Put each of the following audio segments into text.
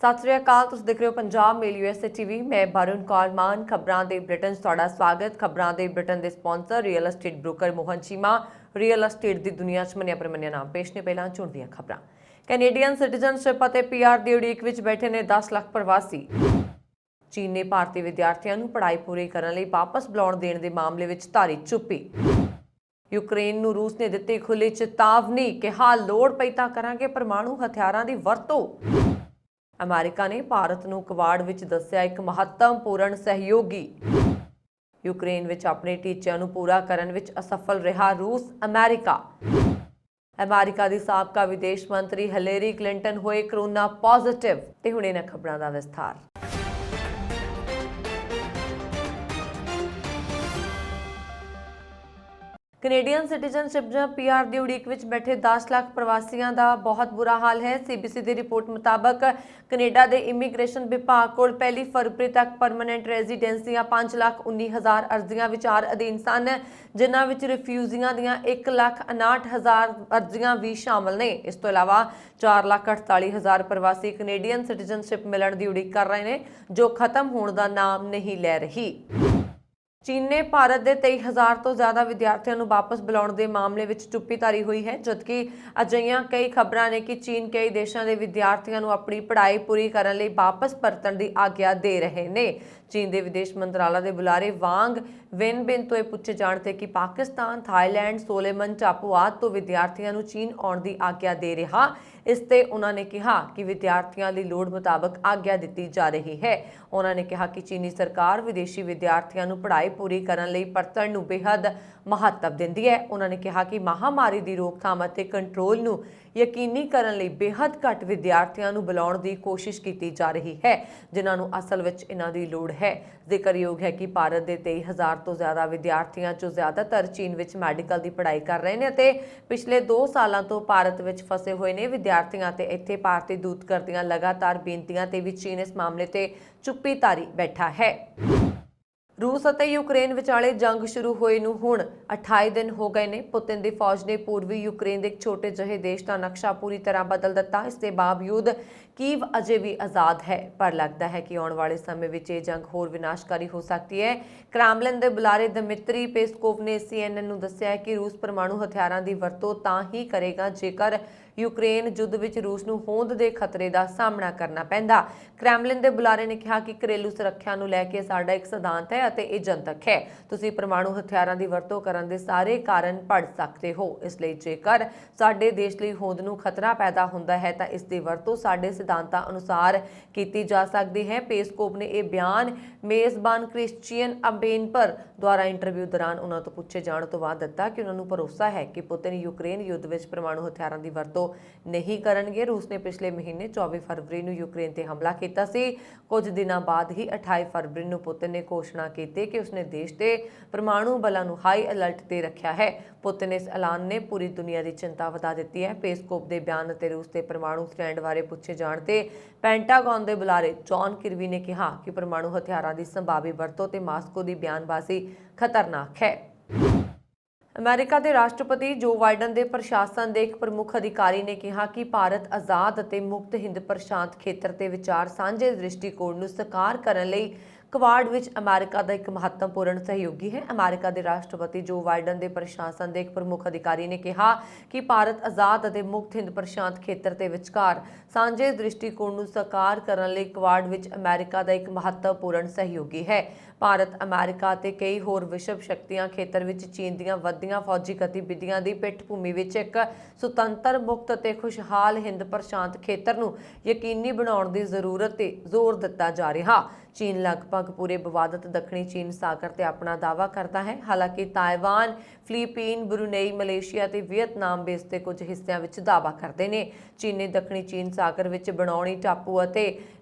सत श्री अकाल। तुसीं देख रहे हो पंजाब मेल यूएसए टीवी। मैं वरुण कौर मान। खबरां दे ब्रिटेन च तुहाडा स्वागत। खबरां दे ब्रिटेन दे sponsor real estate broker Mohan Cheema. Real estate दी दुनिया च मन्निया परमन्निया नाम पेश ने। पहलां झुंड दीआं खबरां। कैनेडियन सिटीजनशिप ਅਤੇ पीआर ਦੀ ਉਡੀਕ ਵਿੱਚ ਬੈਠੇ ਨੇ 10 ਲੱਖ ਪ੍ਰਵਾਸੀ। ਚੀਨ ਨੇ ਭਾਰਤੀ ਵਿਦਿਆਰਥੀਆਂ ਨੂੰ ਪੜ੍ਹਾਈ ਪੂਰੀ ਕਰਨ ਲਈ ਵਾਪਸ ਬੁਲਾਉਣ ਦੇਣ ਦੇ ਮਾਮਲੇ ਵਿੱਚ ਧਾਰੀ ਚੁੱਪੀ। यूक्रेन ਨੂੰ रूस ने ਦਿੱਤੀ ਖੁੱਲੀ ਚੇਤਾਵਨੀ, ਕਿਹਾ ਲੋੜ ਪਈ ਤਾਂ ਕਰਾਂਗੇ ਪਰਮਾਣੂ ਹਥਿਆਰਾਂ ਦੀ ਵਰਤੋਂ। अमेरिका ने भारत ਨੂੰ ਕਵਾੜ ਵਿੱਚ ਦੱਸਿਆ ਇੱਕ ਮਹੱਤਵਪੂਰਨ ਸਹਿਯੋਗੀ। यूक्रेन ਵਿੱਚ ਆਪਣੇ ਟੀਚਿਆਂ ਨੂੰ ਪੂਰਾ ਕਰਨ ਵਿੱਚ ਅਸਫਲ ਰਿਹਾ रूस। अमेरिका ਦੀ ਸਾਬਕਾ ਵਿਦੇਸ਼ ਮੰਤਰੀ ਹਿਲੇਰੀ ਕਲਿੰਟਨ ਹੋਏ ਕਰੋਨਾ ਪੋਜ਼ਿਟਿਵ। ਤੇ ਹੁਣ ਇਹਨਾਂ ਖਬਰਾਂ ਦਾ ਵਿਸਥਾਰ। ਕੈਨੇਡੀਅਨ ਸਿਟੀਜ਼ਨਸ਼ਿਪ ਜਾਂ ਪੀਆਰ ਦੀ ਉਡੀਕ ਵਿੱਚ ਬੈਠੇ 10 ਲੱਖ ਪ੍ਰਵਾਸੀਆਂ ਦਾ ਬਹੁਤ ਬੁਰਾ ਹਾਲ ਹੈ। ਸੀਬੀਸੀ ਦੀ ਰਿਪੋਰਟ ਮੁਤਾਬਕ ਕੈਨੇਡਾ ਦੇ ਇਮੀਗ੍ਰੇਸ਼ਨ ਵਿਭਾਗ ਕੋਲ 1 ਫਰਵਰੀ ਤੱਕ ਪਰਮਨੈਂਟ ਰੈਜ਼ੀਡੈਂਸੀਆਂ 5,19,000 ਅਰਜ਼ੀਆਂ ਵਿਚਾਰ ਅਧੀਨ ਸਨ, ਜਿਨ੍ਹਾਂ ਵਿੱਚ ਰਿਫਿਊਜ਼ੀਆਂ ਦੀਆਂ 1,59,000 ਅਰਜ਼ੀਆਂ ਵੀ ਸ਼ਾਮਲ ਨੇ। ਇਸ ਤੋਂ ਇਲਾਵਾ 4,48,000 ਪ੍ਰਵਾਸੀ ਕੈਨੇਡੀਅਨ ਸਿਟੀਜ਼ਨਸ਼ਿਪ ਮਿਲਣ ਦੀ ਉਡੀਕ ਕਰ ਰਹੇ ਨੇ, ਜੋ ਖਤਮ ਹੋਣ ਦਾ ਨਾਮ ਨਹੀਂ ਲੈ ਰਹੀ। चीन ने भारत के 23,000 तो ज़्यादा विद्यार्थियों को वापस बुलाने के मामले में चुप्पी धारी हुई है, जबकि अजिहियां कई खबरां ने कि चीन कई देशों के विद्यार्थियों को अपनी पढ़ाई पूरी करने लई वापस परतण की आग्या दे रहे हैं। चीन के विदेश मंत्रालय के बुलारे वांग वेनबिन तो यह पूछे जाने ते कि पाकिस्तान, थाईलैंड, सोलेमन टापू आदि तो विद्यार्थियों को चीन आने की आग्या दे रहा। इस ते उन्होंने कहा कि विद्यार्थियों की लोड़ मुताबक आग्या दी जा रही है। उन्होंने कहा कि चीनी सरकार विदेशी विद्यार्थियों को पढ़ाई पूरी करने लई परतण नूं बेहद महत्व दिंदी है। उन्होंने कहा कि महामारी की रोकथाम और कंट्रोल नूं यकीनी करने लई बेहद घट विद्यार्थियों को बुलाने की कोशिश की जा रही है, जिन्होंने असल में इन्हां दी लोड़ है। जिक्रयोग है कि भारत के 23,000 तो ज़्यादा विद्यार्थियों चों ज़्यादातर चीन में मैडिकल की पढ़ाई कर रहे हैं ते पिछले 2 सालों तो भारत में फसे हुए ने। विद्यार्थियों ते इत्थे भारतीय दूतघर दीआं लगातार बेनतियां ते भी चीन इस मामले ते चुप्पी धारी बैठा है। रूस और यूक्रेन विचाले जंग शुरू होए नूं हुण 28 दिन हो गए ने। पुतिन की फौज ने पूर्वी यूक्रेन के एक छोटे ਜਿਹੇ देश का नक्शा पूरी तरह बदल दिता। इसके बावजूद कीव अजे भी आज़ाद है, पर लगता है कि आने वाले समय में यह जंग होर विनाशकारी हो सकती है। क्रेमलिन के बुलारे दमित्री पेस्कोव ने CNN ਨੂੰ ਦੱਸਿਆ कि रूस परमाणु हथियारों की वरतों तां ही करेगा जेकर यूक्रेन युद्ध ਵਿੱਚ रूस ਨੂੰ होंद के खतरे का सामना करना पैंदा। क्रेमलिन के बुलारे ने कहा कि घरेलू सुरक्षा ਨੂੰ ਲੈ ਕੇ ਸਾਡਾ ਇੱਕ ਸਿਧਾਂਤ ਹੈ ਅਤੇ ਇਹ ਜਨਤਕ ਹੈ। ਤੁਸੀਂ परमाणु हथियारों की वरतों ਕਰਨ ਦੇ ਸਾਰੇ ਕਾਰਨ ਪੜ ਸਕਦੇ ਹੋ। ਇਸ ਲਈ ਜੇਕਰ ਸਾਡੇ ਦੇਸ਼ ਲਈ ਹੋਂਦ ਨੂੰ ਖਤਰਾ ਪੈਦਾ ਹੁੰਦਾ ਹੈ ਤਾਂ ਇਸ ਦੀ ਵਰਤੋਂ ਸਾਡੇ सिद्धांतां अनुसार की जा सकती है। पेस्कोव ने यह बयान मेज़बान क्रिश्चियन अबेनपर द्वारा इंटरव्यू दौरान उन्होंने तो पूछे जाने तो बाद दिता कि उन्होंने भरोसा है कि पुतिन यूक्रेन युद्ध में परमाणु हथियारों की वरतों नहीं करनगे। रूस ने पिछले महीने 24 फरवरी को यूक्रेन पर हमला किया सी। कुछ दिनों बाद ही 28 फरवरी को पुतिन ने घोषणा की कि उसने देश के परमाणु बलों को हाई अलर्ट पर रखा है। पुतिन इस ऐलान ने पूरी दुनिया की चिंता वधा दी है। पेस्कोव के बयान और रूस के परमाणु स्टैंड बारे पूछे जाने ते पेंटागन के बुलारे जॉन किर्बी ने कहा कि परमाणु हथियारों की संभावी वरतों ते मास्को की बयानबाजी खतरनाक है। अमेरिका के राष्ट्रपति जो बाइडन के प्रशासन के एक प्रमुख अधिकारी ने कहा कि भारत आज़ाद और मुक्त हिंद प्रशांत खेत्र के विचार साझे दृष्टिकोण को साकार करने लई कवाड़ विच अमेरिका का एक महत्वपूर्ण सहयोगी है। अमेरिका के राष्ट्रपति जो बाइडन के प्रशासन के एक प्रमुख अधिकारी ने कहा कि भारत आज़ाद और मुक्त हिंद प्रशांत खेत्र के विचकार साझे दृष्टिकोण को साकार करने लई कवाड़ विच अमेरिका का एक महत्वपूर्ण सहयोगी है। भारत अमेरिका ते कई होर विश्व शक्तियां खेत्र विच चीन दीआं वधियां फौजी गतिविधियां की पिठभूमि विच एक सुतंत्र, मुक्त ते खुशहाल हिंद प्रशांत खेत्र नूं यकीनी बनाउण दी जरूरत ते जोर दिता जा रहा। चीन लगभग पूरे विवादित दक्षिणी चीन सागर ते अपना दावा करता है। हालांकि ताइवान, फिलीपीन, ब्रुनेई, मलेशिया ते वियतनाम बेस के कुछ हिस्सों में दावा करते हैं। चीन ने दक्षिणी चीन सागर में बनाउणी टापू और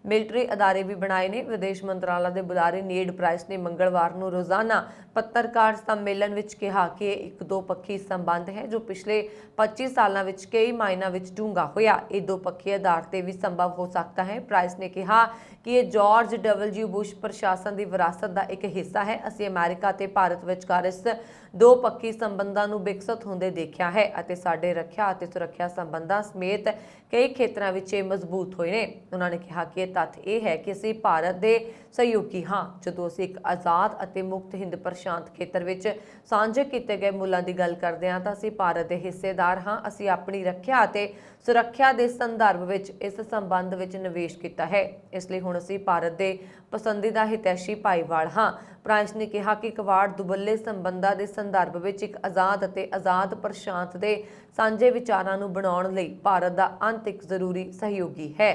मिलिटरी अदारे भी बनाए ने। विदेश मंत्रालय के बुलारे नीड प्राइस ने मंगलवार को रोजाना पत्रकार सम्मेलन में कहा कि यह एक दो पक्षी संबंध है जो पिछले 25 सालों में कई मायनों में डूंगा होया। यह दो पक्षी आधार पर भी संभव हो सकता है। प्राइस ने कहा कि यह जॉर्ज W W ਬੁਸ਼ ਪ੍ਰਸ਼ਾਸਨ ਦੀ ਵਿਰਾਸਤ ਦਾ ਇੱਕ ਹਿੱਸਾ ਹੈ। ਅਸੀਂ ਅਮਰੀਕਾ ਤੇ ਭਾਰਤ ਵਿਚਕਾਰ ਇਸ ਦੋ ਪੱਖੀ ਸੰਬੰਧਾਂ ਨੂੰ ਵਿਕਸਿਤ ਹੁੰਦੇ ਦੇਖਿਆ ਹੈ ਅਤੇ ਸਾਡੇ ਰੱਖਿਆ ਅਤੇ ਸੁਰੱਖਿਆ ਸੰਬੰਧਾਂ ਸਮੇਤ ਕਈ ਖੇਤਰਾਂ ਵਿੱਚ ਇਹ ਮਜ਼ਬੂਤ ਹੋਏ ਨੇ। ਉਹਨਾਂ ਨੇ ਕਿਹਾ ਕਿ ਇਹ ਤੱਥ ਇਹ ਹੈ ਕਿ ਅਸੀਂ ਭਾਰਤ ਦੇ ਸਹਿਯੋਗੀ ਹਾਂ। ਜਦੋਂ ਅਸੀਂ ਇੱਕ ਆਜ਼ਾਦ ਅਤੇ ਮੁਕਤ ਹਿੰਦ ਪ੍ਰਸ਼ਾਂਤ ਖੇਤਰ ਵਿੱਚ ਸਾਂਝੇ ਕੀਤੇ ਗਏ ਮੁੱਲਾਂ ਦੀ ਗੱਲ ਕਰਦੇ ਹਾਂ ਤਾਂ ਅਸੀਂ ਭਾਰਤ ਦੇ ਹਿੱਸੇਦਾਰ ਹਾਂ। ਅਸੀਂ ਆਪਣੀ ਰੱਖਿਆ ਅਤੇ ਸੁਰੱਖਿਆ ਦੇ ਸੰਦਰਭ ਵਿੱਚ ਇਸ ਸੰਬੰਧ ਵਿੱਚ ਨਿਵੇਸ਼ ਕੀਤਾ ਹੈ। ਇਸ ਲਈ ਹੁਣ ਅਸੀਂ ਭਾਰਤ ਦੇ ਪਸੰਦੀਦਾ ਹਿਤੈਸ਼ੀ ਭਾਈਵਾਲ ਹਾਂ। ਪ੍ਰਾਂਸ ਨੇ ਕਿਹਾ ਕਿ ਕਵਾੜ ਦੁਬੱਲੇ ਸੰਬੰਧਾਂ ਦੇ ਸੰਦਰਭ ਵਿੱਚ ਇੱਕ ਆਜ਼ਾਦ ਅਤੇ ਆਜ਼ਾਦ ਪ੍ਰਸ਼ਾਂਤ ਦੇ ਸਾਂਝੇ ਵਿਚਾਰਾਂ ਨੂੰ ਬਣਾਉਣ ਲਈ ਭਾਰਤ ਦਾ ਅੰਤ ਇੱਕ ਜ਼ਰੂਰੀ ਸਹਿਯੋਗੀ ਹੈ।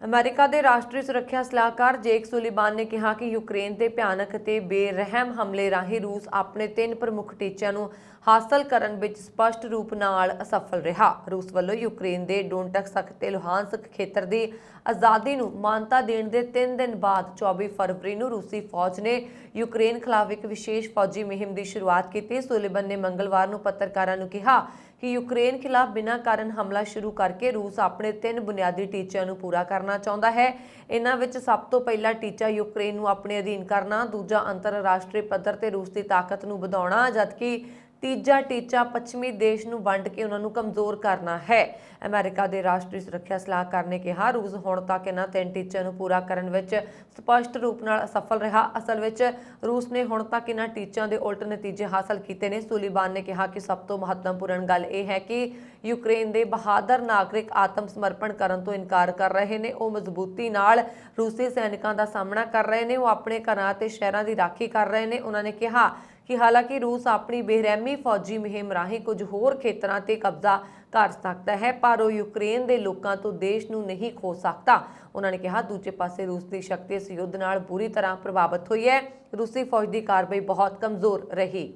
ਅਮਰੀਕਾ ਦੇ ਰਾਸ਼ਟਰੀ ਸੁਰੱਖਿਆ ਸਲਾਹਕਾਰ ਜੇਕ ਸੁਲੀਵਾਨ ਨੇ ਕਿਹਾ ਕਿ ਯੂਕਰੇਨ ਤੇ ਭਿਆਨਕ ਅਤੇ ਬੇਰਹਿਮ ਹਮਲੇ ਰਾਹੀਂ ਰੂਸ ਆਪਣੇ 3 ਪ੍ਰਮੁੱਖ ਟੀਚਿਆਂ ਨੂੰ ਹਾਸਲ ਕਰਨ ਵਿੱਚ ਸਪਸ਼ਟ ਰੂਪ ਨਾਲ ਅਸਫਲ ਰਿਹਾ। ਰੂਸ ਵੱਲੋਂ ਯੂਕਰੇਨ ਦੇ ਡੋਨਟਸਕ ਤੇ ਲੁਹਾਨਸਕ ਖੇਤਰ ਦੀ ਆਜ਼ਾਦੀ ਨੂੰ ਮਾਨਤਾ ਦੇਣ ਦੇ 3 ਦਿਨ ਬਾਅਦ 24 ਫਰਵਰੀ ਨੂੰ ਰੂਸੀ ਫੌਜ ਨੇ ਯੂਕਰੇਨ ਖਿਲਾਫ ਇੱਕ ਵਿਸ਼ੇਸ਼ ਫੌਜੀ ਮੁਹਿੰਮ ਦੀ ਸ਼ੁਰੂਆਤ ਕੀਤੀ। ਸੁਲੀਵਾਨ ਨੇ ਮੰਗਲਵਾਰ ਨੂੰ ਪੱਤਰਕਾਰਾਂ ਨੂੰ ਕਿਹਾ ਕਿ ਯੂਕਰੇਨ ਖਿਲਾਫ ਬਿਨਾਂ ਕਾਰਨ ਹਮਲਾ ਸ਼ੁਰੂ ਕਰਕੇ ਰੂਸ ਆਪਣੇ 3 ਬੁਨਿਆਦੀ ਟੀਚਿਆਂ ਨੂੰ ਪੂਰਾ ਕਰਨਾ ਚਾਹੁੰਦਾ ਹੈ। ਇਹਨਾਂ ਵਿੱਚ ਸਭ ਤੋਂ ਪਹਿਲਾ ਟੀਚਾ ਯੂਕਰੇਨ ਨੂੰ ਆਪਣੇ ਅਧੀਨ ਕਰਨਾ, ਦੂਜਾ ਅੰਤਰਰਾਸ਼ਟਰੀ ਪੱਧਰ ਤੇ ਰੂਸ ਦੀ ਤਾਕਤ ਨੂੰ ਵਧਾਉਣਾ, ਜਦਕਿ ਤੀਜਾ ਟੀਚਾ ਪੱਛਮੀ ਦੇਸ਼ ਨੂੰ ਵੰਡ ਕੇ ਉਹਨਾਂ ਨੂੰ ਕਮਜ਼ੋਰ ਕਰਨਾ ਹੈ। ਅਮਰੀਕਾ ਦੇ ਰਾਸ਼ਟਰੀ ਸੁਰੱਖਿਆ ਸਲਾਹਕਾਰ ਨੇ ਕਿਹਾ ਰੂਸ ਹੁਣ ਤੱਕ ਇਹਨਾਂ 3 ਟੀਚਿਆਂ ਨੂੰ ਪੂਰਾ ਕਰਨ ਵਿੱਚ ਸਪਸ਼ਟ ਰੂਪ ਨਾਲ ਅਸਫਲ ਰਿਹਾ। ਅਸਲ ਵਿੱਚ ਰੂਸ ਨੇ ਹੁਣ ਤੱਕ ਇਹਨਾਂ ਟੀਚਿਆਂ ਦੇ ਉਲਟ ਨਤੀਜੇ ਹਾਸਲ ਕੀਤੇ ਨੇ। ਸੁਲੀਵਾਨ ਨੇ ਕਿਹਾ ਕਿ ਸਭ ਤੋਂ ਮਹੱਤਵਪੂਰਨ ਗੱਲ ਇਹ ਹੈ ਕਿ ਯੂਕਰੇਨ ਦੇ ਬਹਾਦਰ ਨਾਗਰਿਕ ਆਤਮ ਸਮਰਪਣ ਕਰਨ ਤੋਂ ਇਨਕਾਰ ਕਰ ਰਹੇ ਨੇ। ਉਹ ਮਜ਼ਬੂਤੀ ਨਾਲ ਰੂਸੀ ਸੈਨਿਕਾਂ ਦਾ ਸਾਹਮਣਾ ਕਰ ਰਹੇ ਨੇ। ਉਹ ਆਪਣੇ ਘਰਾਂ ਅਤੇ ਸ਼ਹਿਰਾਂ ਦੀ ਰਾਖੀ ਕਰ ਰਹੇ ਨੇ। ਉਹਨਾਂ ਨੇ ਕਿਹਾ ਕਿ ਹਾਲਾਂਕਿ ਰੂਸ ਆਪਣੀ ਬੇਰਹਿਮੀ ਫੌਜੀ ਮੁਹਿੰਮ ਰਾਹੀਂ ਕੁਝ ਹੋਰ ਖੇਤਰਾਂ ਤੇ ਕਬਜ਼ਾ ਕਰ ਸਕਦਾ ਹੈ, ਪਰ ਉਹ ਯੂਕਰੇਨ ਦੇ ਲੋਕਾਂ ਤੋਂ ਦੇਸ਼ ਨੂੰ ਨਹੀਂ ਖੋ ਸਕਦਾ। ਉਹਨਾਂ ਨੇ ਕਿਹਾ ਦੂਜੇ ਪਾਸੇ ਰੂਸ ਦੀ ਸ਼ਕਤੀ ਇਸ ਯੁੱਧ ਨਾਲ ਬੁਰੀ ਤਰ੍ਹਾਂ ਪ੍ਰਭਾਵਿਤ ਹੋਈ ਹੈ। ਰੂਸੀ ਫੌਜ ਦੀ ਕਾਰਵਾਈ ਬਹੁਤ ਕਮਜ਼ੋਰ ਰਹੀ।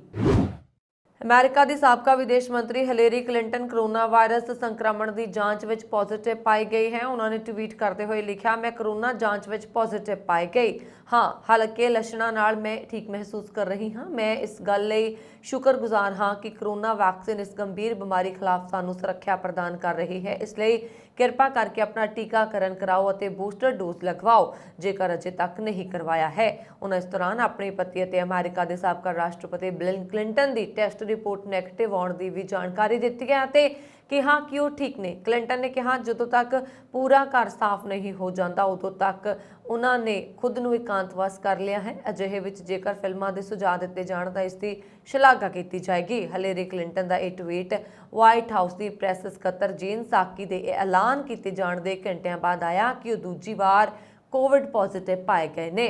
ਅਮਰੀਕਾ ਦੀ ਸਾਬਕਾ ਵਿਦੇਸ਼ ਮੰਤਰੀ ਹਿਲੇਰੀ ਕਲਿੰਟਨ ਕੋਰੋਨਾ ਵਾਇਰਸ ਸੰਕਰਮਣ ਦੀ ਜਾਂਚ ਵਿੱਚ ਪੋਜ਼ਿਟਿਵ ਪਾਈ ਗਈ ਹੈ। ਉਹਨਾਂ ਨੇ ਟਵੀਟ ਕਰਦੇ ਹੋਏ ਲਿਖਿਆ, ਮੈਂ ਕੋਰੋਨਾ ਜਾਂਚ ਵਿੱਚ ਪੋਜ਼ਿਟਿਵ ਪਾਈ ਗਈ ਹਾਂ। ਹਲਕੇ ਲੱਛਣਾਂ ਨਾਲ ਮੈਂ ਠੀਕ ਮਹਿਸੂਸ ਕਰ ਰਹੀ ਹਾਂ। ਮੈਂ ਇਸ ਗੱਲ ਲਈ ਸ਼ੁਕਰਗੁਜ਼ਾਰ ਹਾਂ ਕਿ ਕੋਰੋਨਾ ਵੈਕਸੀਨ ਇਸ ਗੰਭੀਰ ਬਿਮਾਰੀ ਖਿਲਾਫ ਸਾਨੂੰ ਸੁਰੱਖਿਆ ਪ੍ਰਦਾਨ ਕਰ ਰਹੀ ਹੈ। ਇਸ ਲਈ ਕਿਰਪਾ ਕਰਕੇ ਆਪਣਾ ਟੀਕਾਕਰਨ ਕਰਾਓ ਅਤੇ ਬੂਸਟਰ ਡੋਜ਼ ਲਗਵਾਓ ਜੇਕਰ ਅਜੇ ਤੱਕ ਨਹੀਂ ਕਰਵਾਇਆ ਹੈ। ਉਹਨਾਂ ਇਸ ਦੌਰਾਨ ਆਪਣੇ ਪਤੀ ਅਤੇ ਅਮਰੀਕਾ ਦੇ ਸਾਬਕਾ ਰਾਸ਼ਟਰਪਤੀ ਬਿਲ ਕਲਿੰਟਨ ਦੀ ਟੈਸਟ ਰਿਪੋਰਟ ਨੈਗੇਟਿਵ ਆਉਣ ਦੀ ਵੀ ਜਾਣਕਾਰੀ ਦਿੱਤੀ ਹੈ ਅਤੇ ਕਿਹਾ ਕਿ ਉਹ ਠੀਕ ਨੇ। ਕਲਿੰਟਨ ਨੇ ਕਿਹਾ ਜਦੋਂ ਤੱਕ ਪੂਰਾ ਘਰ ਸਾਫ਼ ਨਹੀਂ ਹੋ ਜਾਂਦਾ ਉਦੋਂ ਤੱਕ ਉਹਨਾਂ ਨੇ ਖੁਦ ਨੂੰ ਇਕਾਂਤਵਾਸ ਕਰ ਲਿਆ ਹੈ। ਅਜਿਹੇ ਵਿੱਚ ਜੇਕਰ ਫਿਲਮਾਂ ਦੇ ਸੁਝਾਅ ਦਿੱਤੇ ਜਾਣ ਤਾਂ ਇਸ ਦੀ ਸ਼ਲਾਘਾ ਕੀਤੀ ਜਾਏਗੀ। ਹਿਲੇਰੀ ਕਲਿੰਟਨ ਦਾ ਇਹ ਟਵੀਟ ਵਾਈਟ ਹਾਊਸ ਦੀ ਪ੍ਰੈਸ ਸਕੱਤਰ ਜੇਨ ਸਾਕੀ ਦੇ ਐਲਾਨ ਕੀਤੇ ਜਾਣ ਦੇ ਘੰਟਿਆਂ ਬਾਅਦ ਆਇਆ ਕਿ ਉਹ ਦੂਜੀ ਵਾਰ ਕੋਵਿਡ ਪੋਜ਼ਿਟਿਵ ਪਾਏ ਗਏ ਨੇ।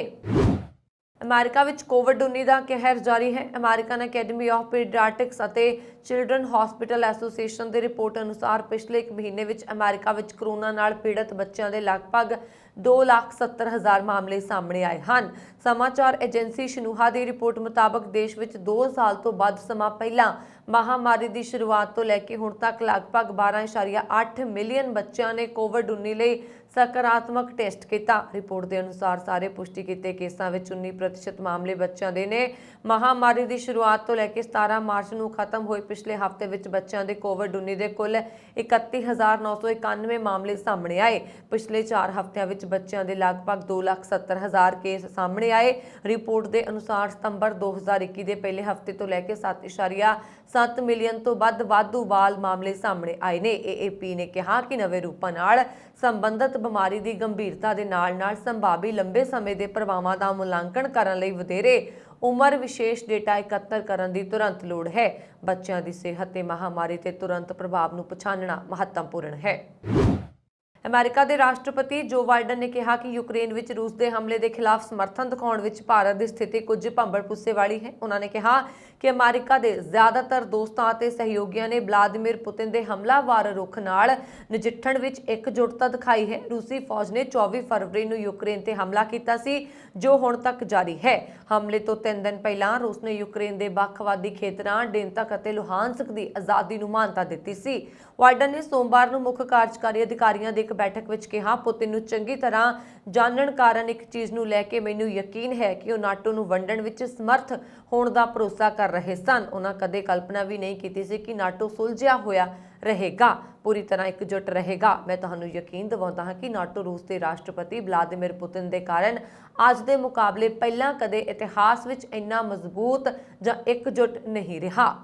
ਅਮਰੀਕਾ ਵਿੱਚ ਕੋਵਿਡ-19 ਦਾ ਕਹਿਰ ਜਾਰੀ ਹੈ। ਅਮਰੀਕਨ ਅਕੈਡਮੀ ਆਫ ਪੀਡੀਆਟ੍ਰਿਕਸ ਅਤੇ ਚਿਲਡਰਨ ਹਸਪੀਟਲ ਐਸੋਸੀਏਸ਼ਨ ਦੀ ਰਿਪੋਰਟ ਅਨੁਸਾਰ ਪਿਛਲੇ 1 ਮਹੀਨੇ ਵਿੱਚ ਅਮਰੀਕਾ ਵਿੱਚ ਕੋਰੋਨਾ ਨਾਲ ਪੀੜਤ ਬੱਚਿਆਂ ਦੇ ਲਗਭਗ 2,70,000 ਮਾਮਲੇ ਸਾਹਮਣੇ ਆਏ ਹਨ। ਸਮਾਚਾਰ ਏਜੰਸੀ ਸ਼ਨੂਹਾ ਦੀ ਰਿਪੋਰਟ ਮੁਤਾਬਕ ਦੇਸ਼ ਵਿੱਚ 2 ਸਾਲ ਤੋਂ ਵੱਧ ਸਮਾਂ ਪਹਿਲਾਂ ਮਹਾਮਾਰੀ ਦੀ ਸ਼ੁਰੂਆਤ ਤੋਂ ਲੈ ਕੇ ਹੁਣ ਤੱਕ ਲਗਭਗ 12.8 ਮਿਲੀਅਨ ਬੱਚਿਆਂ ਨੇ ਕੋਵਿਡ-19 ਲਈ ਸਕਾਰਾਤਮਕ ਟੈਸਟ ਕੀਤਾ। ਰਿਪੋਰਟ ਦੇ ਅਨੁਸਾਰ ਸਾਰੇ ਪੁਸ਼ਟੀ ਕੀਤੇ ਕੇਸਾਂ ਵਿੱਚ 19% ਮਾਮਲੇ ਬੱਚਿਆਂ ਦੇ ਨੇ। ਮਹਾਮਾਰੀ ਦੀ ਸ਼ੁਰੂਆਤ ਤੋਂ ਲੈ ਕੇ 17 ਮਾਰਚ ਨੂੰ ਖਤਮ ਹੋਏ ਪਿਛਲੇ ਹਫ਼ਤੇ ਵਿੱਚ ਬੱਚਿਆਂ ਦੇ ਕੋਵਿਡ-19 ਦੇ ਕੁੱਲ 31,991 ਮਾਮਲੇ ਸਾਹਮਣੇ ਆਏ। ਪਿਛਲੇ 4 ਹਫ਼ਤਿਆਂ ਵਿੱਚ ਬੱਚਿਆਂ ਦੇ ਲਗਭਗ 2,70,000 ਕੇਸ ਸਾਹਮਣੇ ਆਏ। ਰਿਪੋਰਟ ਦੇ ਅਨੁਸਾਰ ਸਤੰਬਰ 2021 ਦੇ ਪਹਿਲੇ ਹਫ਼ਤੇ ਤੋਂ ਲੈ ਕੇ 7.7 ਮਿਲੀਅਨ ਤੋਂ ਵੱਧ ਵਾਧੂ ਬਾਲ ਮਾਮਲੇ ਸਾਹਮਣੇ ਆਏ ਨੇ। AAP ਨੇ ਕਿਹਾ ਕਿ ਨਵੇਂ ਰੂਪਾਂ ਨਾਲ ਸੰਬੰਧਿਤ ਬਿਮਾਰੀ ਦੀ ਗੰਭੀਰਤਾ ਦੇ ਨਾਲ-ਨਾਲ ਸੰਭਾਵੀ ਲੰਬੇ ਸਮੇਂ ਦੇ ਪ੍ਰਭਾਵਾਂ ਦਾ ਮੁਲਾਂਕਣ ਕਰਨ ਲਈ ਵਧੇਰੇ ਉਮਰ ਵਿਸ਼ੇਸ਼ ਡੇਟਾ ਇਕੱਤਰ ਕਰਨ ਦੀ ਤੁਰੰਤ ਲੋੜ ਹੈ। ਬੱਚਿਆਂ ਦੀ ਸਿਹਤ ਤੇ ਮਹਾਮਾਰੀ ਤੇ ਤੁਰੰਤ ਪ੍ਰਭਾਵ ਨੂੰ ਪਛਾਣਨਾ ਮਹੱਤਵਪੂਰਨ ਹੈ। ਅਮਰੀਕਾ ਦੇ ਰਾਸ਼ਟਰਪਤੀ ਜੋ ਬਾਈਡਨ ਨੇ ਕਿਹਾ ਕਿ ਯੂਕਰੇਨ ਵਿੱਚ ਰੂਸ ਦੇ ਹਮਲੇ ਦੇ ਖਿਲਾਫ ਸਮਰਥਨ ਦਿਖਾਉਣ ਵਿੱਚ ਭਾਰਤ ਦੀ ਸਥਿਤੀ ਕੁਝ ਭੰਬਲ-ਭੁੱਸੇ ਵਾਲੀ ਹੈ। ਉਹਨਾਂ ਨੇ ਕਿਹਾ ਕਿ ਅਮਰੀਕਾ ਦੇ ਜ਼ਿਆਦਾਤਰ ਦੋਸਤਾਂ ਅਤੇ ਸਹਿਯੋਗੀਆਂ ਨੇ ਵਲਾਦੀਮੀਰ ਪੁਤਿਨ ਦੇ ਹਮਲਾਵਰ ਰੁਖ ਨਾਲ ਨਜਿੱਠਣ ਵਿੱਚ ਇਕਜੁੱਟਤਾ ਦਿਖਾਈ ਹੈ। ਰੂਸੀ ਫੌਜ ਨੇ 24 ਫਰਵਰੀ ਨੂੰ ਯੂਕਰੇਨ ਤੇ ਹਮਲਾ ਕੀਤਾ ਸੀ ਜੋ ਹੁਣ ਤੱਕ ਜਾਰੀ ਹੈ। ਹਮਲੇ ਤੋਂ 3 ਦਿਨ ਪਹਿਲਾਂ ਰੂਸ ਨੇ ਯੂਕਰੇਨ ਦੇ ਵੱਖਵਾਦੀ ਖੇਤਰਾਂ ਡੋਨੇਟਸਕ ਅਤੇ ਲੁਹਾਨਸਕ ਦੀ ਆਜ਼ਾਦੀ ਨੂੰ ਮਾਨਤਾ ਦਿੱਤੀ ਸੀ। ਬਾਈਡਨ ਨੇ ਸੋਮਵਾਰ ਨੂੰ ਮੁੱਖ ਕਾਰਜਕਾਰੀ ਅਧਿਕਾਰੀਆਂ ਦੇ ਇੱਕ ਬੈਠਕ ਵਿੱਚ ਕਿਹਾ, ਪੁਤਿਨ ਨੂੰ ਚੰਗੀ ਤਰ੍ਹਾਂ ਜਾਣਨ ਕਾਰਨ ਇੱਕ ਚੀਜ਼ ਨੂੰ ਲੈ ਕੇ ਮੈਨੂੰ ਯਕੀਨ ਹੈ ਕਿ ਉਹ ਨਾਟੋ ਨੂੰ ਵੰਡਣ ਵਿੱਚ ਸਮਰਥ ਹੋਣ ਦਾ ਭਰੋਸਾ ਕਰ ਰਹੇ ਸਨ। ਉਹਨਾਂ ਕਦੇ ਕਲਪਨਾ ਵੀ ਨਹੀਂ ਕੀਤੀ ਸੀ ਕਿ ਨਾਟੋ ਸੁਲਝਿਆ ਹੋਇਆ ਰਹੇਗਾ, ਪੂਰੀ ਤਰ੍ਹਾਂ ਇਕਜੁੱਟ ਰਹੇਗਾ। ਮੈਂ ਤੁਹਾਨੂੰ ਯਕੀਨ ਦਿਵਾਉਂਦਾ ਹਾਂ ਕਿ ਨਾਟੋ ਰੂਸ ਦੇ ਰਾਸ਼ਟਰਪਤੀ ਵਲਾਦੀਮੀਰ ਪੁਤਿਨ ਦੇ ਕਾਰਨ ਅੱਜ ਦੇ ਮੁਕਾਬਲੇ ਪਹਿਲਾਂ ਕਦੇ ਇਤਿਹਾਸ ਵਿੱਚ ਇੰਨਾ ਮਜ਼ਬੂਤ ਜਾਂ ਇਕਜੁੱਟ ਨਹੀਂ ਰਿਹਾ।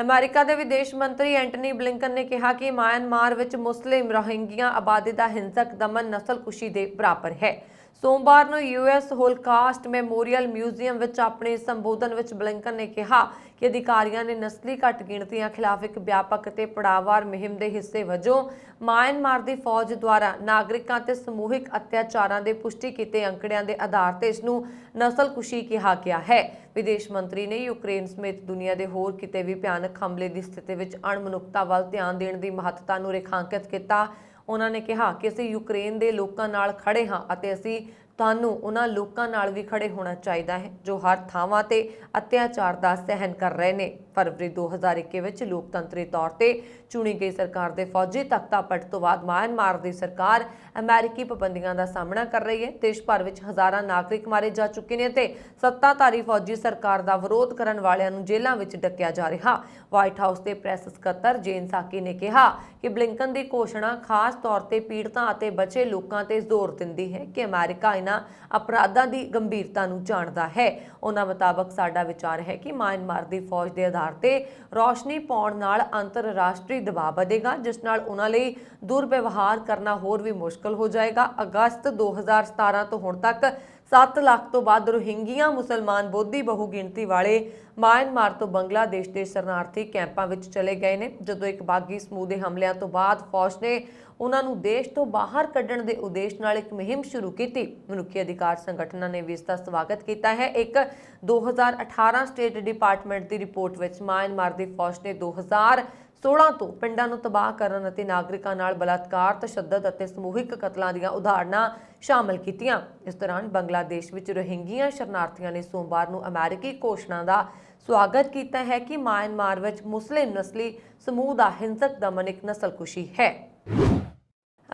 ਅਮਰੀਕਾ ਦੇ ਵਿਦੇਸ਼ ਮੰਤਰੀ ਐਂਟਨੀ ਬਲਿੰਕਨ ਨੇ ਕਿਹਾ ਕਿ ਮਿਆਂਮਾਰ ਵਿੱਚ ਮੁਸਲਿਮ ਰੋਹਿੰਗਿਆ ਆਬਾਦੀ ਦਾ ਹਿੰਸਕ ਦਮਨ ਨਸਲਕੁਸ਼ੀ ਦੇ ਬਰਾਬਰ ਹੈ। ਸੋਮਵਾਰ ਨੂੰ ਯੂਐਸ ਹੋਲੋਕਾਸਟ ਮੈਮੋਰੀਅਲ ਮਿਊਜ਼ੀਅਮ ਵਿੱਚ ਆਪਣੇ ਸੰਬੋਧਨ ਵਿੱਚ ਬਲਿੰਕਨ ਨੇ ਕਿਹਾ ਕਿ ਅਧਿਕਾਰੀਆਂ ਨੇ ਨਸਲੀ ਘੱਟ ਗਿਣਤੀਆਂ ਖਿਲਾਫ ਇੱਕ ਵਿਆਪਕ ਅਤੇ ਪੜਾਅਵਾਰ ਮੁਹਿੰਮ ਦੇ ਹਿੱਸੇ ਵਜੋਂ ਮਿਆਂਮਾਰ ਦੀ ਫੌਜ ਦੁਆਰਾ ਨਾਗਰਿਕਾਂ ਤੇ ਸਮੂਹਿਕ ਅਤਿਆਚਾਰਾਂ ਦੇ ਪੁਸ਼ਟੀ ਕੀਤੇ ਅੰਕੜਿਆਂ ਦੇ ਆਧਾਰ ਤੇ ਇਸ ਨੂੰ ਨਸਲਕੁਸ਼ੀ ਕਿਹਾ ਗਿਆ ਹੈ। ਵਿਦੇਸ਼ ਮੰਤਰੀ ਨੇ ਯੂਕਰੇਨ ਸਮੇਤ ਦੁਨੀਆ ਦੇ ਹੋਰ ਕਿਤੇ ਵੀ ਭਿਆਨਕ ਹਮਲੇ ਦੀ ਸਥਿਤੀ ਵਿੱਚ ਅਣਮਨੁੱਖਤਾ ਵੱਲ ਧਿਆਨ ਦੇਣ ਦੀ ਮਹੱਤਤਾ ਨੂੰ ਰੇਖਾਂਕਿਤ ਕੀਤਾ। ਉਹਨਾਂ ਨੇ ਕਿਹਾ ਕਿ ਅਸੀਂ ਯੂਕਰੇਨ ਦੇ ਲੋਕਾਂ ਨਾਲ ਖੜੇ ਹਾਂ ਅਤੇ ਅਸੀਂ ਤੁਹਾਨੂੰ ਉਹਨਾਂ ਲੋਕਾਂ ਨਾਲ ਵੀ ਖੜੇ ਹੋਣਾ ਚਾਹੀਦਾ ਹੈ ਜੋ ਹਰ ਥਾਵਾਂ ਤੇ ਅਤਿਆਚਾਰ ਦਾ ਸਹਿਣ ਕਰ ਰਹੇ ਨੇ। ਫਰਵਰੀ 2021 ਵਿੱਚ ਲੋਕਤੰਤਰੀ ਤੌਰ ਤੇ ਚੁਣੀ ਗਈ ਸਰਕਾਰ ਦੇ ਫੌਜੀ ਤਖਤਾਪਲਟ ਤੋਂ ਬਾਅਦ ਮਿਆਂਮਾਰ ਦੀ ਸਰਕਾਰ ਅਮਰੀਕੀ ਪਾਬੰਦੀਆਂ ਦਾ ਸਾਹਮਣਾ ਕਰ ਰਹੀ ਹੈ। ਦੇਸ਼ ਭਰ ਵਿੱਚ ਹਜ਼ਾਰਾਂ ਨਾਗਰਿਕ ਮਾਰੇ ਜਾ ਚੁੱਕੇ ਨੇ ਤੇ ਸੱਤਾਧਾਰੀ ਫੌਜੀ ਸਰਕਾਰ ਦਾ ਵਿਰੋਧ ਕਰਨ ਵਾਲਿਆਂ ਨੂੰ ਜੇਲ੍ਹਾਂ ਵਿੱਚ ਡੱਕਿਆ ਜਾ ਰਿਹਾ। ਵਾਈਟ ਹਾਊਸ ਦੇ ਪ੍ਰੈਸ ਸਕੱਤਰ ਜੇਨ ਸਾਕੀ ਨੇ ਕਿਹਾ ਕਿ ਬਲਿੰਕਨ ਦੀ ਘੋਸ਼ਣਾ ਖਾਸ ਤੌਰ ਤੇ ਪੀੜਤਾਂ ਅਤੇ ਬਚੇ ਲੋਕਾਂ ਤੇ ਜ਼ੋਰ ਦਿੰਦੀ ਹੈ ਕਿ ਅਮਰੀਕਾ ਇਹਨਾਂ ਅਪਰਾਧਾਂ ਦੀ ਗੰਭੀਰਤਾ ਨੂੰ ਜਾਣਦਾ ਹੈ। ਉਹਨਾਂ ਮੁਤਾਬਕ ਸਾਡਾ ਵਿਚਾਰ ਹੈ ਕਿ ਮਿਆਂਮਾਰ ਦੀ ਫੌਜ ਦੇ ਆਧਾਰ ਤੇ ਰੌਸ਼ਨੀ ਪਾਉਣ ਨਾਲ ਅੰਤਰਰਾਸ਼ਟਰੀ ਦਬਾਅ ਵਧੇਗਾ, ਜਿਸ ਨਾਲ ਉਹਨਾਂ ਲਈ ਦੁਰਵਿਵਹਾਰ ਕਰਨਾ ਹੋਰ ਵੀ ਮੁਸ਼ਕਲ ਹੋ ਜਾਏਗਾ। ਅਗਸਤ 2017 ਤੋਂ ਹੁਣ ਤੱਕ 7 ਲੱਖ ਤੋਂ ਵੱਧ ਰੋਹਿੰਗੀਆ ਮੁਸਲਮਾਨ ਬੋਧੀ ਬਹੁ ਗਿਣਤੀ ਵਾਲੇ ਮਿਆਂਮਾਰ ਤੋਂ ਬੰਗਲਾਦੇਸ਼ ਦੇ ਸ਼ਰਨਾਰਥੀ ਕੈਂਪਾਂ ਵਿੱਚ ਚਲੇ ਗਏ ਨੇ। ਜਦੋਂ ਇੱਕ ਬਾਗੀ ਸਮੂਹ ਦੇ ਹਮਲਿਆਂ ਤੋਂ ਬਾਅਦ ਫੌਜ ਨੇ ਉਹਨਾਂ ਨੂੰ ਦੇਸ਼ ਤੋਂ ਬਾਹਰ ਕੱਢਣ ਦੇ ਉਦੇਸ਼ ਨਾਲ ਇੱਕ ਮੁਹਿੰਮ ਸ਼ੁਰੂ ਕੀਤੀ। ਮਨੁੱਖੀ ਅਧਿਕਾਰ ਸੰਗਠਨਾਂ ਨੇ ਵੀ ਇਸ ਦਾ ਸਵਾਗਤ ਕੀਤਾ ਹੈ। ਇੱਕ 2018 ਸਟੇਟ ਡਿਪਾਰਟਮੈਂਟ ਦੀ ਰਿਪੋਰਟ ਵਿੱਚ ਮਿਆਂਮਾਰ ਦੀ ਫੌਜ ਨੇ 2016 ਤੋਂ ਪਿੰਡਾਂ ਨੂੰ ਤਬਾਹ ਕਰਨ ਅਤੇ ਨਾਗਰਿਕਾਂ ਨਾਲ ਬਲਾਤਕਾਰ, ਤਸ਼ੱਦਦ ਅਤੇ ਸਮੂਹਿਕ ਕਤਲਾਂ ਦੀਆਂ ਉਦਾਹਰਨਾਂ ਸ਼ਾਮਲ ਕੀਤੀਆਂ। ਇਸ ਦੌਰਾਨ ਬੰਗਲਾਦੇਸ਼ ਵਿੱਚ ਰੋਹਿੰਗੀਆ ਸ਼ਰਨਾਰਥੀਆਂ ਨੇ ਸੋਮਵਾਰ ਨੂੰ ਅਮਰੀਕੀ ਘੋਸ਼ਣਾ ਦਾ ਸਵਾਗਤ ਕੀਤਾ ਹੈ ਕਿ ਮਿਆਂਮਾਰ ਵਿੱਚ ਮੁਸਲਿਮ ਨਸਲੀ ਸਮੂਹ ਦਾ ਹਿੰਸਕ ਦਮਨ ਇੱਕ ਨਸਲਕੁਸ਼ੀ ਹੈ।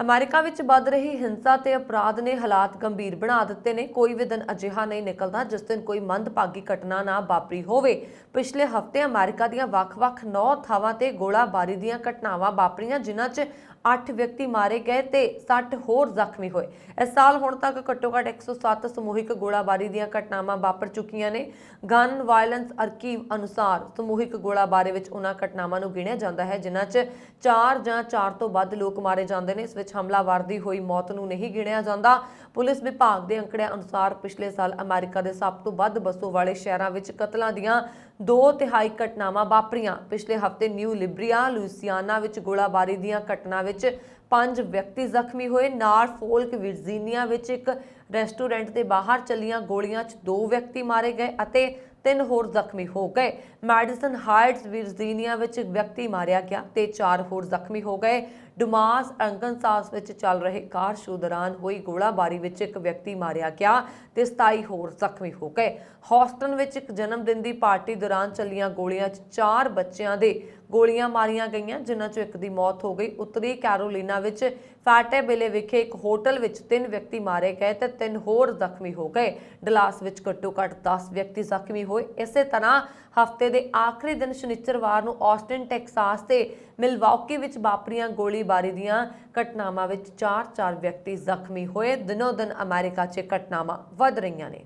ਅਮਰੀਕਾ ਵਿੱਚ ਵੱਧ ਰਹੀ ਹਿੰਸਾ ਤੇ ਅਪਰਾਧ ਨੇ ਹਾਲਾਤ ਗੰਭੀਰ ਬਣਾ ਦਿੱਤੇ ਨੇ। ਕੋਈ ਵੀ ਦਿਨ ਅਜਿਹਾ ਨਹੀਂ ਨਿਕਲਦਾ ਜਿਸ ਦਿਨ ਕੋਈ ਮੰਦਭਾਗੀ ਘਟਨਾ ਨਾ ਵਾਪਰੀ ਹੋਵੇ। ਪਿਛਲੇ ਹਫ਼ਤੇ ਅਮਰੀਕਾ ਦੀਆਂ ਵੱਖ-ਵੱਖ 9 ਥਾਵਾਂ ਤੇ ਗੋਲਾਬਾਰੀ ਦੀਆਂ ਘਟਨਾਵਾਂ ਵਾਪਰੀਆਂ, ਜਿਨ੍ਹਾਂ 'ਚ 8 ਵਿਅਕਤੀ ਮਾਰੇ ਗਏ ਤੇ 60 ਹੋਰ ਜ਼ਖਮੀ ਹੋਏ। ਇਸ ਸਾਲ ਹੁਣ ਤੱਕ ਘੱਟੋ-ਘੱਟ 107 ਸਮੂਹਿਕ ਗੋਲਾਬਾਰੀ ਦੀਆਂ ਘਟਨਾਵਾਂ ਵਾਪਰ ਚੁੱਕੀਆਂ ਨੇ। ਗਨ ਵਾਇਲੈਂਸ ਆਰਕੀਵ ਅਨੁਸਾਰ ਸਮੂਹਿਕ ਗੋਲਾਬਾਰੀ ਵਿੱਚ ਉਹਨਾਂ ਘਟਨਾਵਾਂ ਨੂੰ ਗਿਣਿਆ ਜਾਂਦਾ ਹੈ ਜਿਨ੍ਹਾਂ 'ਚ 4 ਜਾਂ 4 ਤੋਂ ਵੱਧ ਲੋਕ ਮਾਰੇ ਜਾਂਦੇ ਨੇ। ਇਸ ਵਿੱਚ ਹਮਲਾਵਰ ਦੀ ਹੋਈ ਮੌਤ ਨੂੰ ਨਹੀਂ ਗਿਣਿਆ ਜਾਂਦਾ। ਪੁਲਿਸ ਵਿਭਾਗ ਦੇ ਅੰਕੜਿਆਂ ਅਨੁਸਾਰ ਪਿਛਲੇ ਸਾਲ ਅਮਰੀਕਾ ਦੇ ਸਭ ਤੋਂ ਵੱਧ ਵਸੋਂ ਵਾਲੇ ਸ਼ਹਿਰਾਂ ਵਿੱਚ ਕਤਲਾਂ ਦੀਆਂ 2/3 ਘਟਨਾਵਾਂ ਵਾਪਰੀਆਂ। ਪਿਛਲੇ ਹਫ਼ਤੇ ਨਿਊ ਲਿਬਰੀਆ, ਲੁਈਸਿਆਨਾ ਵਿੱਚ ਗੋਲਾਬਾਰੀ ਦੀਆਂ ਘਟਨਾ ਵਿੱਚ 5 ਵਿਅਕਤੀ ਜ਼ਖਮੀ ਹੋਏ। ਨਾਰਫੋਲਕ, ਵਰਜੀਨੀਆ ਵਿੱਚ ਇੱਕ ਰੈਸਟੋਰੈਂਟ ਦੇ ਬਾਹਰ ਚੱਲੀਆਂ ਗੋਲੀਆਂ 'ਚ 2 ਵਿਅਕਤੀ ਮਾਰੇ ਗਏ ਅਤੇ 3 ਹੋਰ ਜ਼ਖਮੀ ਹੋ ਗਏ। ਮੈਡੀਸਨ ਹਾਈਟਸ, ਵਰਜੀਨੀਆ ਵਿੱਚ ਇੱਕ ਵਿਅਕਤੀ ਮਾਰਿਆ ਗਿਆ ਤੇ 4 ਹੋਰ ਜ਼ਖਮੀ ਹੋ ਗਏ। ਡੁਮਾਸ, ਅਰਕਨਸਾਸ ਵਿੱਚ ਚੱਲ ਰਹੇ ਕਾਰ ਸ਼ੋਅ ਦੌਰਾਨ ਹੋਈ ਗੋਲਾਬਾਰੀ ਵਿੱਚ ਇੱਕ ਵਿਅਕਤੀ ਮਾਰਿਆ ਗਿਆ ਤੇ 27 ਹੋਰ ਜ਼ਖਮੀ ਹੋ ਗਏ। ਹੌਸਟਨ ਵਿੱਚ ਇੱਕ ਜਨਮ ਦਿਨ ਦੀ ਪਾਰਟੀ ਦੌਰਾਨ ਚੱਲੀਆਂ ਗੋਲੀਆਂ 'ਚ 4 ਬੱਚਿਆਂ ਦੇ ਗੋਲੀਆਂ ਮਾਰੀਆਂ ਗਈਆਂ, ਜਿਨ੍ਹਾਂ 'ਚੋਂ ਇੱਕ ਦੀ ਮੌਤ ਹੋ ਗਈ। ਉੱਤਰੀ ਕੈਰੋਲੀਨਾ ਵਿੱਚ ਫੈਟੇਬਿਲੇ ਵਿਖੇ ਇੱਕ ਹੋਟਲ ਵਿੱਚ 3 ਵਿਅਕਤੀ ਮਾਰੇ ਗਏ ਤੇ 3 ਹੋਰ ਜ਼ਖਮੀ ਹੋ ਗਏ। ਡਲਾਸ ਵਿੱਚ ਘੱਟੋ-ਘੱਟ 10 ਵਿਅਕਤੀ ਜ਼ਖਮੀ ਹੋਏ। ਇਸੇ ਤਰ੍ਹਾਂ ਹਫ਼ਤੇ ਦੇ ਆਖਰੀ ਦਿਨ ਸ਼ਨੀਚਰਵਾਰ ਨੂੰ ਆਸਟਿਨ, ਟੈਕਸਾਸ ਤੇ ਮਿਲਵਾਕੀ ਵਿੱਚ ਵਾਪਰੀਆਂ ਗੋਲੀਬਾਰੀ ਦੀਆਂ ਘਟਨਾਵਾਂ ਵਿੱਚ 4 ਵਿਅਕਤੀ ਜ਼ਖਮੀ ਹੋਏ। ਦਿਨੋ-ਦਿਨ ਅਮਰੀਕਾ 'ਚ ਘਟਨਾਵਾਂ ਵੱਧ ਰਹੀਆਂ ਨੇ।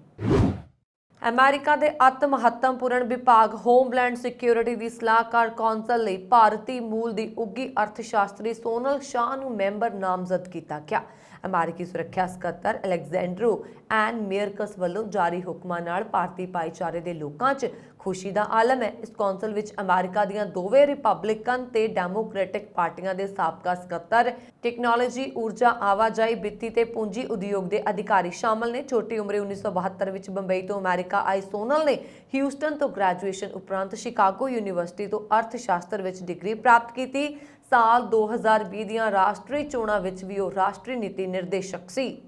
ਅਮਰੀਕਾ ਦੇ ਅਤ ਮਹੱਤਵਪੂਰਨ ਵਿਭਾਗ ਹੋਮਲੈਂਡ ਸਿਕਿਉਰਿਟੀ ਦੀ ਸਲਾਹਕਾਰ ਕੌਂਸਲ ਲਈ ਭਾਰਤੀ ਮੂਲ ਦੀ ਉੱਘੀ ਅਰਥਸ਼ਾਸਤਰੀ ਸੋਨਲ ਸ਼ਾਹ ਨੂੰ ਮੈਂਬਰ ਨਾਮਜ਼ਦ ਕੀਤਾ ਗਿਆ। ਅਮਰੀਕੀ ਸੁਰੱਖਿਆ ਸਕੱਤਰ ਅਲੈਗਜ਼ੈਂਡਰੋ ਐਨ ਮੇਅਰਕਸ ਵੱਲੋਂ ਜਾਰੀ ਹੁਕਮਾਂ ਨਾਲ ਭਾਰਤੀ ਭਾਈਚਾਰੇ ਦੇ ਲੋਕਾਂ 'ਚ ਖੁਸ਼ੀ ਦਾ ਆਲਮ ਹੈ। ਇਸ ਕੌਂਸਲ ਵਿੱਚ ਅਮਰੀਕਾ ਦੀਆਂ ਦੋਵੇਂ ਰਿਪਬਲਿਕਨ ਤੇ ਡੈਮੋਕ੍ਰੈਟਿਕ ਪਾਰਟੀਆਂ ਦੇ ਸਾਬਕਾ ਸਕੱਤਰ, ਟੈਕਨੋਲੋਜੀ, ਊਰਜਾ, ਆਵਾਜਾਈ, ਵਿੱਤੀ ਤੇ ਪੂੰਜੀ ਉਦਯੋਗ ਦੇ ਅਧਿਕਾਰੀ ਸ਼ਾਮਲ ਨੇ। ਛੋਟੀ ਉਮਰੇ 1972 ਵਿੱਚ ਬੰਬਈ ਤੋਂ ਅਮਰੀਕਾ ਆਈ ਸੋਨਲ ਨੇ ਹਿਊਸਟਨ ਤੋਂ ਗ੍ਰੈਜੂਏਸ਼ਨ ਉਪਰੰਤ ਸ਼ਿਕਾਗੋ ਯੂਨੀਵਰਸਿਟੀ ਤੋਂ ਅਰਥ ਸ਼ਾਸਤਰ ਵਿੱਚ ਡਿਗਰੀ ਪ੍ਰਾਪਤ ਕੀਤੀ। ਸਾਲ 2020 ਦੀਆਂ ਰਾਸ਼ਟਰੀ ਚੋਣਾਂ ਵਿੱਚ ਵੀ ਉਹ ਰਾਸ਼ਟਰੀ ਨੀਤੀ ਨਿਰਦੇਸ਼ਕ ਸੀ।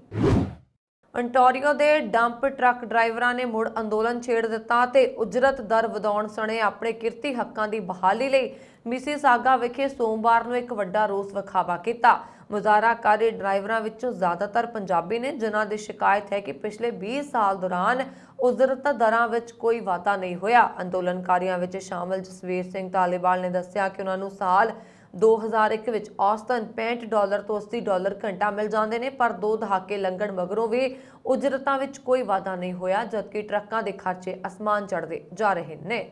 ਅੰਟਾਰੀਓ ਦੇ ਡੰਪ ਟਰੱਕ ਡਰਾਈਵਰਾਂ ਨੇ ਮੁੜ ਅੰਦੋਲਨ ਛੇੜ ਦਿੱਤਾ ਤੇ ਉਜਰਤ ਦਰ ਵਧਾਉਣ ਸਣੇ ਆਪਣੇ ਕਿਰਤੀ ਹੱਕਾਂ ਦੀ ਬਹਾਲੀ ਲਈ ਮਿਸੀਸਾਗਾ ਵਿਖੇ ਸੋਮਵਾਰ ਨੂੰ ਇੱਕ ਵੱਡਾ ਰੋਸ ਵਿਖਾਵਾ ਕੀਤਾ। ਮੁਜ਼ਾਹਰਾਕਾਰੀ ਡਰਾਈਵਰਾਂ ਵਿੱਚੋਂ ਜ਼ਿਆਦਾਤਰ ਪੰਜਾਬੀ ਨੇ, ਜਿਨ੍ਹਾਂ ਦੀ ਸ਼ਿਕਾਇਤ ਹੈ ਕਿ ਪਿਛਲੇ 20 ਸਾਲ ਦੌਰਾਨ ਉਜਰਤ ਦਰਾਂ ਵਿੱਚ ਕੋਈ ਵਾਧਾ ਨਹੀਂ ਹੋਇਆ। ਅੰਦੋਲਨਕਾਰੀਆਂ ਵਿੱਚ ਸ਼ਾਮਲ ਜਸਵੀਰ ਸਿੰਘ ਧਾਲੀਵਾਲ ਨੇ ਦੱਸਿਆ ਕਿ ਉਹਨਾਂ ਨੂੰ ਸਾਲ 2001 ਵਿੱਚ ਔਸਤਨ $65 ਤੋਂ $80 ਘੰਟਾ ਮਿਲ ਜਾਂਦੇ ਨੇ, ਪਰ 2 ਦਹਾਕੇ ਲੰਘਣ ਮਗਰੋਂ ਵੀ ਉਜਰਤਾਂ ਵਿੱਚ ਕੋਈ ਵਾਧਾ ਨਹੀਂ ਹੋਇਆ, ਜਦਕਿ ਟਰੱਕਾਂ ਦੇ ਖਰਚੇ ਅਸਮਾਨ ਚੜ੍ਹਦੇ ਜਾ ਰਹੇ ਨੇ।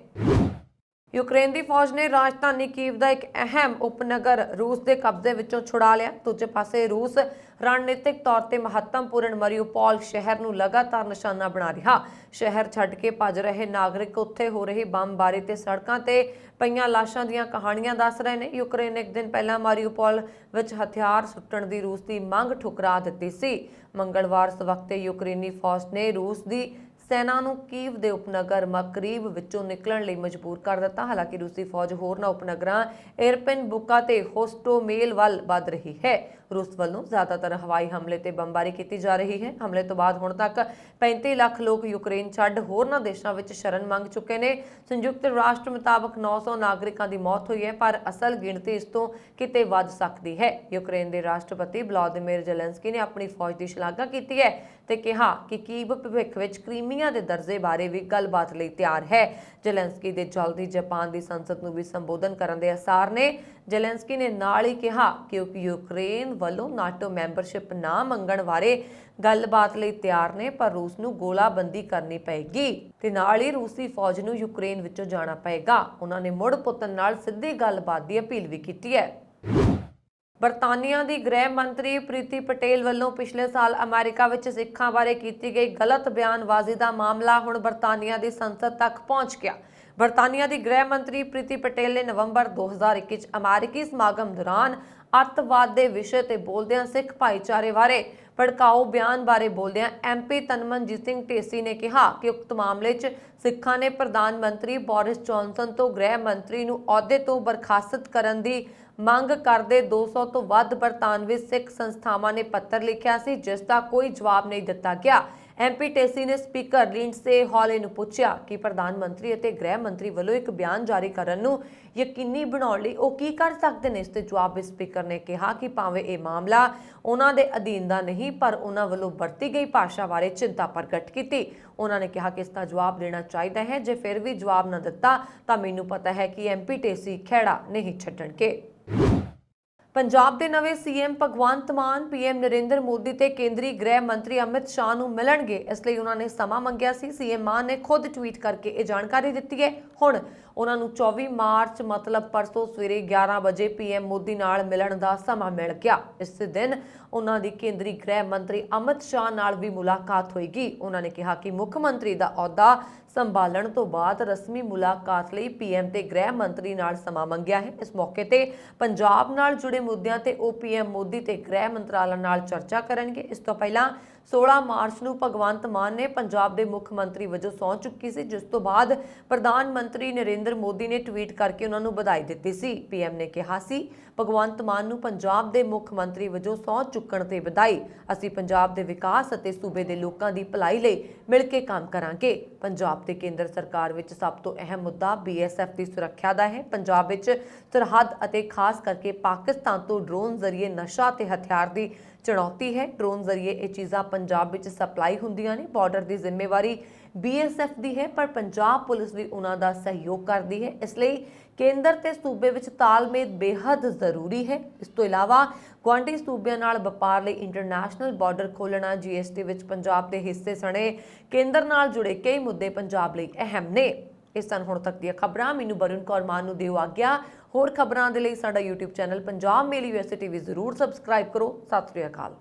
यूक्रेन की फौज ने राजधानी कीव का एक अहम उपनगर रूस के कब्जे विचों छुड़ा लिया। दूजे पासे रूस रणनीतिक तौर पर महत्वपूर्ण मरियुपोल शहर नूं लगातार निशाना बना रहा। शहर छड्ड के भज रहे नागरिक उत्थे हो रही बमबारी ते सड़कों ते पईयां लाशां दीयां कहानियां दस रहे हैं। यूक्रेन एक दिन पहला मारियुपोल विच हथियार सुट्टण दी रूस की मंग ठुकरा दित्ती सी। मंगलवार सवखते यूक्रेनी फौज ने रूस की सेना नूं कीव दे उपनगर मकरीब विचों निकलण लई मजबूर कर दिता। हालांकि रूसी फौज होरनां उपनगरां इरपिन बुका ते होस्टोमेल वल वध रही है। रूस वालों ज्यादातर हवाई हमले ते बमबारी की जा रही है। हमले तो बाद हुण तक 35 लाख लोग यूक्रेन छड्ड होरनां देशां विच शरण मंग चुके ने। संयुक्त राष्ट्र मुताबक 900 नागरिकां दी मौत हुई है, पर असल गिणती इस तों किते वध सकदी है। यूक्रेन के राष्ट्रपति व्लादिमीर ज़ेलेंस्की ने अपनी फौज की शलाघा की है ते कहा कि कीव भविख विच क्रीमिया के दर्जे बारे भी गलबात लई तैयार है। ज़ेलेंस्की दे जल्दी जापान की संसद नूं भी संबोधन करन दे आसार ने। ज़ेलेंस्की ने नाल ही कहा कि यूक्रेन वालों नाटो मैंबरशिप ना मंगण बारे गलबात लई तैयार ने, पर रूस नूं गोलाबंदी करनी पेगी ते नाल ही रूसी फौज नूं यूक्रेन विचों जाना पेगा। उन्होंने मुड़ पुतन नाल सिद्धी गलबात की अपील भी की है। बरतानिया की गृह मंत्री प्रीति पटेल वालों पिछले साल अमेरिका विच सिखां बारे की गई गलत बयानबाजी का मामला हुण बरतानिया की संसद तक पहुंच गया। बरतानिया की गृह मंत्री प्रीति पटेल ने नवंबर 2021 अमेरिकी समागम दौरान अतवाद के विषय ते बोलदियां सिख भाईचारे बारे भड़काऊ बयान बारे बोलदियां MP तनमनजीत सिंह ढेसी ने कहा कि उक्त मामले च सिखां ने प्रधानमंत्री बोरिस जॉनसन तो गृह मंत्री नूं अहुदे तो बरखास्त करन दी मंग करदे 200 तो वध बरतानवी सिख संस्थावां ने पत्र लिखिया सी, जिसका कोई जवाब नहीं दिता गया। MP ढेसी ने स्पीकर लिंडसे हॉले नूं पुछया कि प्रधानमंत्री अते गृह मंत्री वालों एक बयान जारी करन नूं यकीनी बनाउण लई ओह की कर सकदे ने। इस ते जवाब विच स्पीकर ने कहा कि भावें इह मामला उन्हां दे अधीन दा नहीं, पर उन्हां वालों वरती गई भाषा बारे चिंता प्रगट की। उन्होंने कहा कि इसका जवाब देना चाहिए है, जे फिर भी जवाब न दिता तां मैनूं पता है कि MP ढेसी खैड़ा नहीं छड्डणगे। पंजाब के नवे सीएम भगवंत मान PM नरेंद्र मोदी ते केंद्रीय गृह मंत्री अमित शाह नूं मिलणगे, इसलिए उन्होंने समा मंगिया सी। सीएम मान ने खुद ट्वीट करके यह जानकारी दी है। हुण उन्होंने 24 मार्च मतलब परसों सवेरे 11 बजे PM मोदी नाल मिलण दा समा मिल गया। इस दिन उन्हां दी केंद्रीय गृह मंत्री अमित शाह नाल भी मुलाकात होएगी। उन्होंने कहा कि मुख मंत्री दा अहुदा संभालण तो बाद रस्मी मुलाकात लई PM ते गृह मंत्री नाल समा मंगिया है। इस मौके ते पंजाब नाल जुड़े मुद्दिआं ते ओ PM मोदी ते गृह मंत्रालय नाल चर्चा करनगे। इस तो पहला 16 मार्च नूं भगवंत मान ने पंजाब के मुख मंत्री वजों सौं चुकी सी, जिस तो बाद प्रधानमंत्री नरेंद्र मोदी ने ट्वीट करके उन्होंने बधाई दी सी। PM ने कहा सी भगवंत मान नूं पंजाब के मुख मंत्री वजों सौं चुकण ते बधाई। असीं पंजाब के विकास अते सूबे के लोगों की भलाई लई मिल के काम करांगे। पंजाब ते केंद्र सरकार विच सब तो अहम मुद्दा BSF की सुरक्षा का है। पंजाब विच सरहद अते खास करके पाकिस्तान तो ड्रोन जरिए नशा ते हथियार की चुनौती है। ड्रोन जरिए ये चीज़ां पंजाब विच सप्लाई हुंदियां ने। बॉर्डर की जिम्मेवारी BSF की है, पर पंजाब पुलिस भी उन्हां दा सहयोग करती है। इसलिए केंद्र ते सूबे विच तालमेल बेहद जरूरी है। इस तो इलावा गुआंढी सूबिਆਂ नाल व्यापार लई इंटरनेशनल बॉर्डर खोलना, GST विच पंजाब के हिस्से सने केंद्र नाल जुड़े कई मुद्दे पंजाब लई अहम ने। इस सन हुण तक दी खबरां। मैनूं वरुण कौर मान नूं दिओ आग्या। होर खबरां दे लई साडा YouTube channel Punjab mail USA TV जरूर सबसक्राइब करो। सत श्री अकाल।